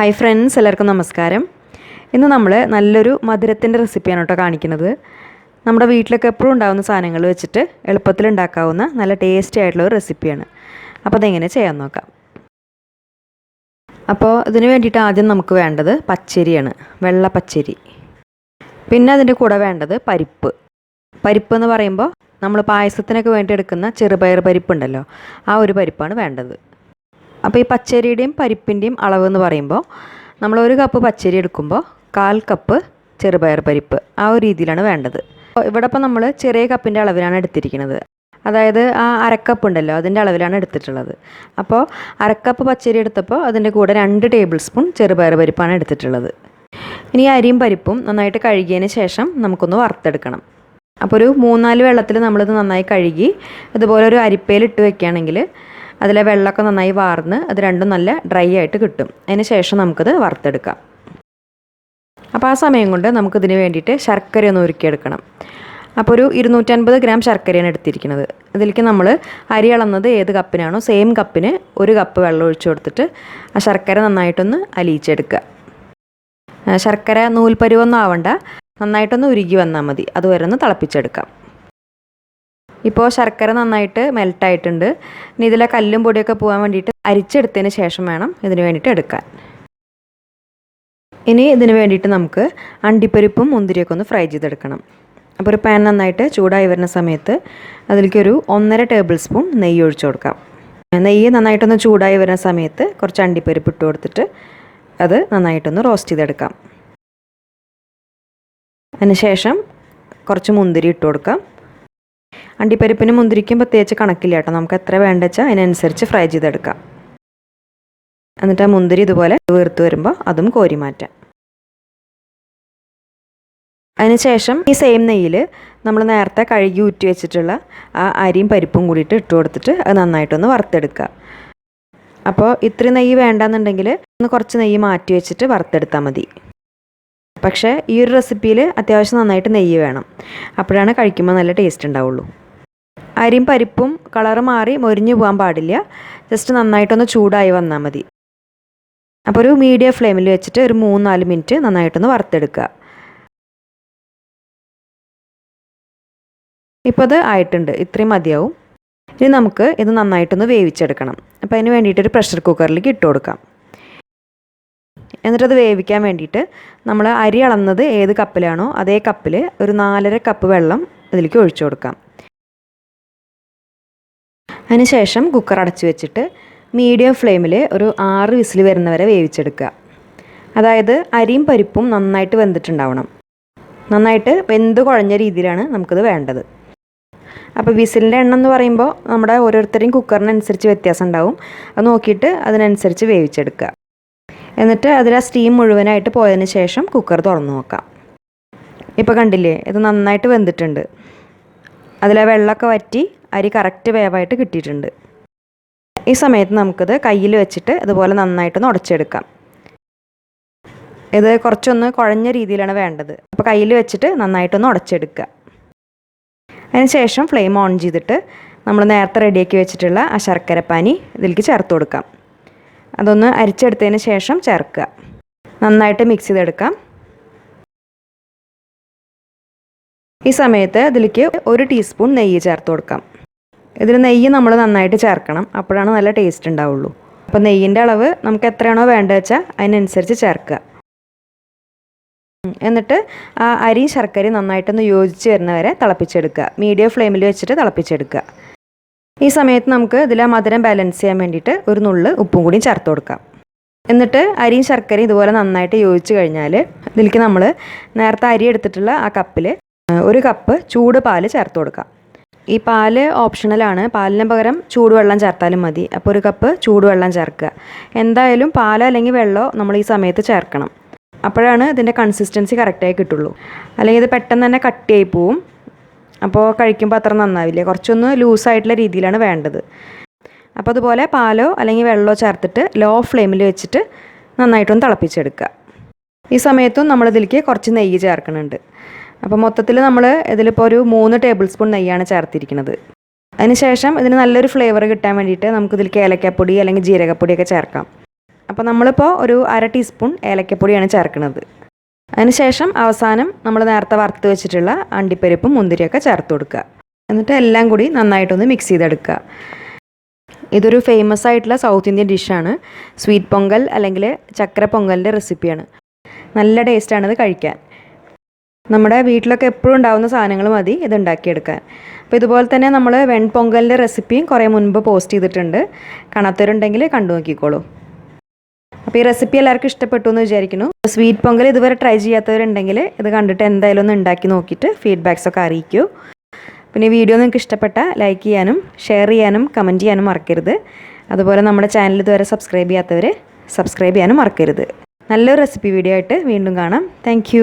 Hi friends, എല്ലാവർക്കും നമസ്കാരം. ഇന്ന് നമ്മൾ നല്ലൊരു മധുരത്തിൻ്റെ റെസിപ്പിയാണ് കേട്ടോ കാണിക്കുന്നത്. നമ്മുടെ വീട്ടിലൊക്കെ എപ്പോഴും ഉണ്ടാകുന്ന സാധനങ്ങൾ വെച്ചിട്ട് എളുപ്പത്തിൽ ഉണ്ടാക്കാവുന്ന നല്ല ടേസ്റ്റി ആയിട്ടുള്ള ഒരു റെസിപ്പിയാണ്. അപ്പോൾ അതെങ്ങനെ ചെയ്യാൻ നോക്കാം. അപ്പോൾ ഇതിന് വേണ്ടിയിട്ട് ആദ്യം നമുക്ക് വേണ്ടത് പച്ചരിയാണ്, വെള്ള പച്ചരി. പിന്നെ അതിൻ്റെ കൂടെ വേണ്ടത് പരിപ്പ് എന്ന് പറയുമ്പോൾ നമ്മൾ പായസത്തിനൊക്കെ വേണ്ടി എടുക്കുന്ന ചെറുപയർ പരിപ്പുണ്ടല്ലോ, ആ ഒരു പരിപ്പാണ് വേണ്ടത്. അപ്പോൾ ഈ പച്ചരിയുടെയും പരിപ്പിൻ്റെയും അളവ് എന്ന് പറയുമ്പോൾ നമ്മൾ 1 കപ്പ് പച്ചരി എടുക്കുമ്പോൾ 1/4 കപ്പ് ചെറുപയർ പരിപ്പ്, ആ ഒരു രീതിയിലാണ് വേണ്ടത്. ഇവിടെ ഇപ്പോൾ നമ്മൾ ചെറിയ കപ്പിൻ്റെ അളവിലാണ് എടുത്തിരിക്കുന്നത്. അതായത് ആ അരക്കപ്പ് ഉണ്ടല്ലോ, അതിൻ്റെ അളവിലാണ് എടുത്തിട്ടുള്ളത്. അപ്പോൾ അരക്കപ്പ് പച്ചരി എടുത്തപ്പോൾ അതിൻ്റെ കൂടെ 2 ടേബിൾ സ്പൂൺ ചെറുപയർ പരിപ്പാണ് എടുത്തിട്ടുള്ളത്. ഇനി അരിയും പരിപ്പും നന്നായിട്ട് കഴുകിയതിന് ശേഷം നമുക്കൊന്ന് വറുത്തെടുക്കണം. അപ്പോൾ ഒരു 3-4 വെള്ളത്തിൽ നമ്മളിത് നന്നായി കഴുകി ഇതുപോലെ ഒരു അരിപ്പയിൽ ഇട്ട് വെക്കുകയാണെങ്കിൽ അതിലെ വെള്ളമൊക്കെ നന്നായി വാർന്ന് അത് രണ്ടും നല്ല ഡ്രൈ ആയിട്ട് കിട്ടും. അതിന് ശേഷം നമുക്കത് വറുത്തെടുക്കാം. അപ്പോൾ ആ സമയം കൊണ്ട് നമുക്കിതിന് വേണ്ടിയിട്ട് ശർക്കര ഒന്ന് ഉരുക്കിയെടുക്കണം. അപ്പോൾ ഒരു 250 ഗ്രാം ശർക്കരയാണ് എടുത്തിരിക്കുന്നത്. അതിലേക്ക് നമ്മൾ അരി അളന്നത് ഏത് കപ്പിനാണോ സെയിം കപ്പിന് 1 കപ്പ് വെള്ളം ഒഴിച്ചു കൊടുത്തിട്ട് ആ ശർക്കര നന്നായിട്ടൊന്ന് അലിയിച്ചെടുക്കുക. ശർക്കര നൂൽപ്പരുവൊന്നും ആവണ്ട, നന്നായിട്ടൊന്ന് ഉരുകി വന്നാൽ മതി. അതുവരെ ഒന്ന് തിളപ്പിച്ചെടുക്കാം. ഇപ്പോൾ ശർക്കര നന്നായിട്ട് മെൽട്ടായിട്ടുണ്ട്. ഇനി ഇതിലെ കല്ലും പൊടിയൊക്കെ പോകാൻ വേണ്ടിയിട്ട് അരിച്ചെടുത്തതിന് ശേഷം വേണം ഇതിന് വേണ്ടിയിട്ട് എടുക്കാൻ. ഇനി ഇതിന് വേണ്ടിയിട്ട് നമുക്ക് അണ്ടിപ്പരിപ്പും മുന്തിരിയൊക്കെ ഒന്ന് ഫ്രൈ ചെയ്തെടുക്കണം. അപ്പോൾ ഒരു പാൻ നന്നായിട്ട് ചൂടായി വരുന്ന സമയത്ത് അതിലേക്ക് ഒരു 1.5 ടേബിൾ സ്പൂൺ നെയ്യ് ഒഴിച്ചു കൊടുക്കാം. നെയ്യ് നന്നായിട്ടൊന്ന് ചൂടായി വരുന്ന സമയത്ത് കുറച്ച് അണ്ടിപ്പരിപ്പ് ഇട്ട് കൊടുത്തിട്ട് അത് നന്നായിട്ടൊന്ന് റോസ്റ്റ് ചെയ്തെടുക്കാം. അതിനുശേഷം കുറച്ച് മുന്തിരി ഇട്ട് കൊടുക്കാം. അണ്ടിപ്പരിപ്പിനും മുന്തിരിക്കും പ്രത്യേകിച്ച് കണക്കില്ല കേട്ടോ, നമുക്ക് എത്ര വേണ്ട വെച്ചാൽ അതിനനുസരിച്ച് ഫ്രൈ ചെയ്തെടുക്കാം. എന്നിട്ട് ആ മുന്തിരി ഇതുപോലെ വീർത്ത് വരുമ്പോൾ അതും കോരി മാറ്റാം. അതിനുശേഷം ഈ സെയിം നെയ്യിൽ നമ്മൾ നേരത്തെ കഴുകി ഊറ്റി വെച്ചിട്ടുള്ള ആ അരിയും പരിപ്പും കൂടിയിട്ട് ഇട്ട് കൊടുത്തിട്ട് അത് നന്നായിട്ടൊന്ന് വറുത്തെടുക്കുക. അപ്പോൾ ഇത്രയും നെയ്യ് വേണ്ടാന്നുണ്ടെങ്കിൽ ഒന്ന് കുറച്ച് നെയ്യ് മാറ്റി വെച്ചിട്ട് വറുത്തെടുത്താൽ മതി. പക്ഷേ ഈ ഒരു റെസിപ്പിയിൽ അത്യാവശ്യം നന്നായിട്ട് നെയ്യ് വേണം, അപ്പോഴാണ് കഴിക്കുമ്പോൾ നല്ല ടേസ്റ്റ് ഉണ്ടാവുള്ളൂ. അരിയും പരിപ്പും കളറ് മാറി മൊരിഞ്ഞു പോകാൻ പാടില്ല, ജസ്റ്റ് നന്നായിട്ടൊന്ന് ചൂടായി വന്നാൽ മതി. അപ്പോൾ ഒരു മീഡിയം ഫ്ലെയിമിൽ വെച്ചിട്ട് ഒരു 3-4 മിനിറ്റ് നന്നായിട്ടൊന്ന് വറുത്തെടുക്കുക. ഇപ്പോൾ അത് ആയിട്ടുണ്ട്, ഇത്രയും മതിയാവും. ഇനി നമുക്ക് ഇത് നന്നായിട്ടൊന്ന് വേവിച്ചെടുക്കണം. അപ്പോൾ അതിന് വേണ്ടിയിട്ടൊരു പ്രഷർ കുക്കറിലേക്ക് ഇട്ട് കൊടുക്കാം. എന്നിട്ടത് വേവിക്കാൻ വേണ്ടിയിട്ട് നമ്മൾ അരി അളന്നത് ഏത് കപ്പിലാണോ അതേ കപ്പിൽ ഒരു 4.5 കപ്പ് വെള്ളം ഇതിലേക്ക് ഒഴിച്ചു കൊടുക്കാം. അതിനുശേഷം കുക്കർ അടച്ചു വെച്ചിട്ട് മീഡിയം ഫ്ലെയിമിൽ ഒരു 6 വിസിൽ വരുന്നവരെ വേവിച്ചെടുക്കുക. അതായത് അരിയും പരിപ്പും നന്നായിട്ട് വെന്തിട്ടുണ്ടാവണം. നന്നായിട്ട് വെന്ത് കുഴഞ്ഞ രീതിയിലാണ് നമുക്കിത് വേണ്ടത്. അപ്പോൾ വിസിലിൻ്റെ എണ്ണം എന്ന് പറയുമ്പോൾ നമ്മുടെ ഓരോരുത്തരെയും കുക്കറിനനുസരിച്ച് വ്യത്യാസം ഉണ്ടാവും. അത് നോക്കിയിട്ട് അതിനനുസരിച്ച് വേവിച്ചെടുക്കുക. എന്നിട്ട് അതിൽ ആ സ്റ്റീം മുഴുവനായിട്ട് പോയതിന് ശേഷം കുക്കർ തുറന്നു നോക്കാം. ഇപ്പോൾ കണ്ടില്ലേ, ഇത് നന്നായിട്ട് വെന്തിട്ടുണ്ട്. അതിലെ വെള്ളമൊക്കെ വറ്റി അരി കറക്റ്റ് വേവായിട്ട് കിട്ടിയിട്ടുണ്ട്. ഈ സമയത്ത് നമുക്കിത് കയ്യിൽ വെച്ചിട്ട് ഇതുപോലെ നന്നായിട്ടൊന്ന് ഉടച്ചെടുക്കാം. ഇത് കുറച്ചൊന്ന് കുഴഞ്ഞ രീതിയിലാണ് വേണ്ടത്. അപ്പോൾ കയ്യിൽ വെച്ചിട്ട് നന്നായിട്ടൊന്ന് ഉടച്ചെടുക്കുക. അതിനുശേഷം ഫ്ലെയിം ഓൺ ചെയ്തിട്ട് നമ്മൾ നേരത്തെ റെഡിയാക്കി വെച്ചിട്ടുള്ള ആ ശർക്കരപ്പാനി ഇതിലേക്ക് ചേർത്ത് കൊടുക്കാം. അതൊന്ന് അരിച്ചെടുത്തതിന് ശേഷം ചേർക്കുക. നന്നായിട്ട് മിക്സ് ചെയ്തെടുക്കാം. ഈ സമയത്ത് ഇതിലേക്ക് 1 ടീസ്പൂൺ നെയ്യ് ചേർത്ത് കൊടുക്കാം. ഇതിൽ നെയ്യ് നമ്മൾ നന്നായിട്ട് ചേർക്കണം, അപ്പോഴാണ് നല്ല ടേസ്റ്റ് ഉണ്ടാവുള്ളൂ. അപ്പോൾ നെയ്യിൻ്റെ അളവ് നമുക്ക് എത്രയാണോ വേണ്ടത് വെച്ചാൽ അതിനനുസരിച്ച് ചേർക്കുക. എന്നിട്ട് ആ അരിയും ശർക്കരയും നന്നായിട്ടൊന്ന് യോജിച്ച് വരുന്നവരെ തിളപ്പിച്ചെടുക്കുക. മീഡിയം ഫ്ലെയിമിൽ വെച്ചിട്ട് തിളപ്പിച്ചെടുക്കുക. ഈ സമയത്ത് നമുക്ക് ഇതിലെ മധുരം ബാലൻസ് ചെയ്യാൻ വേണ്ടിയിട്ട് ഒരു നുള്ള് ഉപ്പും കൂടി ചേർത്ത് കൊടുക്കാം. എന്നിട്ട് അരിയും ശർക്കരയും ഇതുപോലെ നന്നായിട്ട് യോജിച്ച് കഴിഞ്ഞാൽ ഇതിലേക്ക് നമ്മൾ നേരത്തെ അരി എടുത്തിട്ടുള്ള ആ കപ്പിൽ 1 കപ്പ് ചൂട് പാല് ചേർത്ത് കൊടുക്കാം. ഈ പാല് ഓപ്ഷണലാണ്, പാലിന് പകരം ചൂടുവെള്ളം ചേർത്താലും മതി. അപ്പോൾ 1 കപ്പ് ചൂടുവെള്ളം ചേർക്കുക. എന്തായാലും പാലോ അല്ലെങ്കിൽ വെള്ളമോ നമ്മൾ ഈ സമയത്ത് ചേർക്കണം. അപ്പോഴാണ് ഇതിൻ്റെ കൺസിസ്റ്റൻസി കറക്റ്റായി കിട്ടുള്ളൂ. അല്ലെങ്കിൽ ഇത് പെട്ടെന്ന് തന്നെ കട്ടിയായി പോവും. അപ്പോൾ കഴിക്കുമ്പോൾ അത്ര നന്നാവില്ല. കുറച്ചൊന്ന് ലൂസായിട്ടുള്ള രീതിയിലാണ് വേണ്ടത്. അപ്പോൾ അതുപോലെ പാലോ അല്ലെങ്കിൽ വെള്ളമോ ചേർത്തിട്ട് ലോ ഫ്ലെയിമിൽ വെച്ചിട്ട് നന്നായിട്ടൊന്ന് തിളപ്പിച്ചെടുക്കുക. ഈ സമയത്തും നമ്മളിതിലേക്ക് കുറച്ച് നെയ്യ് ചേർക്കുന്നുണ്ട്. അപ്പോൾ മൊത്തത്തിൽ നമ്മൾ ഇതിലിപ്പോൾ ഒരു 3 ടേബിൾ സ്പൂൺ നെയ്യാണ് ചേർത്തിരിക്കുന്നത്. അതിനുശേഷം ഇതിന് നല്ലൊരു ഫ്ലേവർ കിട്ടാൻ വേണ്ടിയിട്ട് നമുക്കിതിലേക്ക് ഏലക്കപ്പൊടി അല്ലെങ്കിൽ ജീരകപ്പൊടിയൊക്കെ ചേർക്കാം. അപ്പോൾ നമ്മളിപ്പോൾ ഒരു 1/2 ടീസ്പൂൺ ഏലക്കപ്പൊടിയാണ് ചേർക്കുന്നത്. അതിനുശേഷം അവസാനം നമ്മൾ നേരത്തെ വറുത്ത് വെച്ചിട്ടുള്ള അണ്ടിപ്പരിപ്പും മുന്തിരിയൊക്കെ ചേർത്ത് കൊടുക്കുക. എന്നിട്ട് എല്ലാം കൂടി നന്നായിട്ടൊന്ന് മിക്സ് ചെയ്തെടുക്കുക. ഇതൊരു ഫേമസ് ആയിട്ടുള്ള സൗത്ത് ഇന്ത്യൻ ഡിഷാണ്. സ്വീറ്റ് പൊങ്കൽ അല്ലെങ്കിൽ ചക്കര പൊങ്കലിൻ്റെ റെസിപ്പിയാണ്. നല്ല ടേസ്റ്റാണിത് കഴിക്കാൻ. നമ്മുടെ വീട്ടിലൊക്കെ എപ്പോഴും ഉണ്ടാകുന്ന സാധനങ്ങൾ മതി ഇത് ഉണ്ടാക്കിയെടുക്കാൻ. അപ്പോൾ ഇതുപോലെ തന്നെ നമ്മൾ വെൺപൊങ്കലിൻ്റെ റെസിപ്പിയും കുറേ മുൻപ് പോസ്റ്റ് ചെയ്തിട്ടുണ്ട്. കാണാത്തവരുണ്ടെങ്കിൽ കണ്ടു നോക്കിക്കോളൂ. അപ്പോൾ ഈ റെസിപ്പി എല്ലാവർക്കും ഇഷ്ടപ്പെട്ടു എന്ന് വിചാരിക്കുന്നു. സ്വീറ്റ് പൊങ്കൽ ഇതുവരെ ട്രൈ ചെയ്യാത്തവരുണ്ടെങ്കിൽ ഇത് കണ്ടിട്ട് എന്തായാലും ഒന്ന് ഉണ്ടാക്കി നോക്കിയിട്ട് ഫീഡ്ബാക്സൊക്കെ അറിയിക്കൂ. പിന്നെ വീഡിയോ നിങ്ങൾക്ക് ഇഷ്ടപ്പെട്ട ലൈക്ക് ചെയ്യാനും ഷെയർ ചെയ്യാനും കമൻറ്റ് ചെയ്യാനും മറക്കരുത്. അതുപോലെ നമ്മുടെ ചാനൽ ഇതുവരെ സബ്സ്ക്രൈബ് ചെയ്യാത്തവർ സബ്സ്ക്രൈബ് ചെയ്യാനും മറക്കരുത്. നല്ലൊരു റെസിപ്പി വീഡിയോ ആയിട്ട് വീണ്ടും കാണാം. താങ്ക്